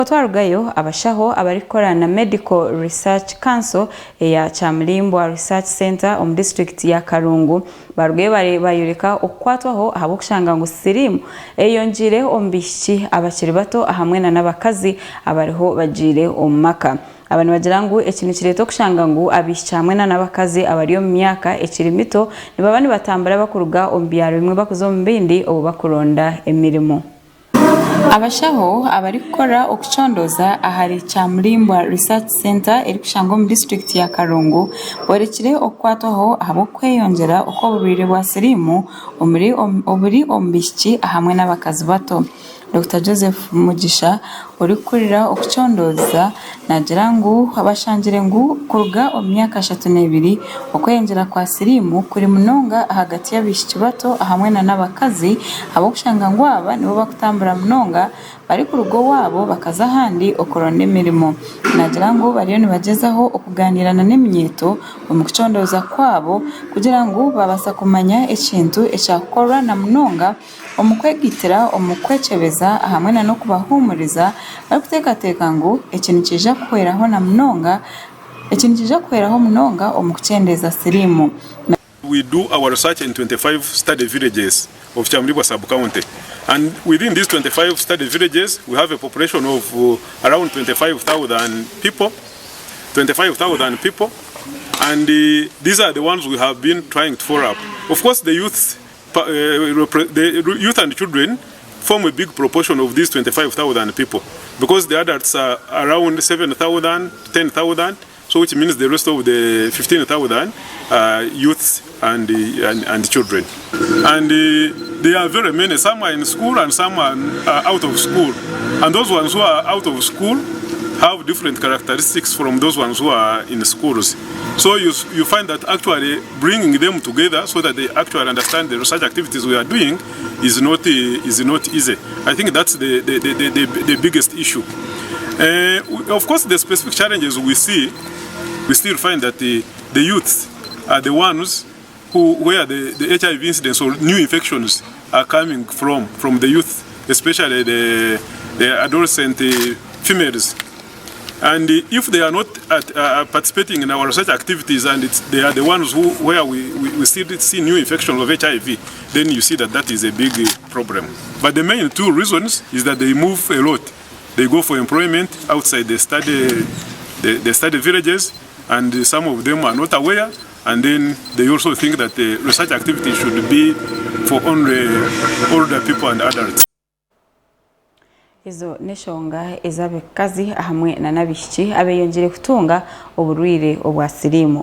Twarugayo abashaho abarikora na Medical Research Council ya Chamlimbwa Research Center om district ya Kalungu barugayo bayureka okwatwaho ahabo kushanga ngo Sirimu eyeyongiire omub'emyaka abakiri bato ahamwe n'abakazi abariho bagire omumaka abantu bagira ngo ekintu kireto kushanga ngo abishya hamwe n'abakazi abariyo mu myaka ekiri mito nibabani batambara bakuruga ombyaro bimwe bakuzo mbindi obo bakuronda emirimo. Abashaho abarikora okuchondoza ahari Chamlimbwa Research Center eri kushanga mu district ya Kalungu borekire okwatwaho ahabo kweyongera uko burire bwa Sirimu omuri omub'emyaka ahamwe n'abakazi bato. Dr. Joseph Mugisha uri kurira okuchondoza nagira ngo abashangire ngo kuruga omyaka 32 okweyongera kwa Sirimu kuri munonga hagati y'abishiki bato ahamwe n'abakazi abo kushanga ngo aba nibo bakutambura munonga bari ku rugo wabo bakaza handi okorona emirimo nagira ngo bariyo nibagezaho okuganirana n'emyeto mu kuchondoza kwabo kugira ngo babasa kumanya ekintu ekyakora na munonga omukwegitira omukwechebeza ahamwe no kubahumuriza bakuteka ngo ekintu kija kweraho na munonga omukuchendeza Sirimu. We do our research in 25 study villages of Chamlimbwa sub-county, and within these 25 study villages we have a population of around 25,000 people, and these are the ones we have been trying to follow up. Of course, the youth and children form a big proportion of these 25,000 people, because the adults are around 7,000, 10,000, so which means the rest of the 15,000 are youths and children. And there are very many. Some are in school and some are out of school. And those ones who are out of school have different characteristics from those ones who are in schools. So you find that actually bringing them together so that they actually understand the research activities we are doing is not easy. I think that's the biggest issue. Of course, the specific challenges we still find that the youths are the ones where the HIV incidents or new infections are coming from the youth, especially the adolescent females. And if they are not participating in our research activities, and they are the ones where we still see new infections of HIV, then you see that is a big problem. But the main two reasons is that they move a lot. They go for employment outside the study villages, and some of them are not aware, and then they also think that the research activity should be for only older people and adults. Izo neshonga ezabekazi ahamwe na nabishiki abeyongere kutunga oburwire obwa Sirimu.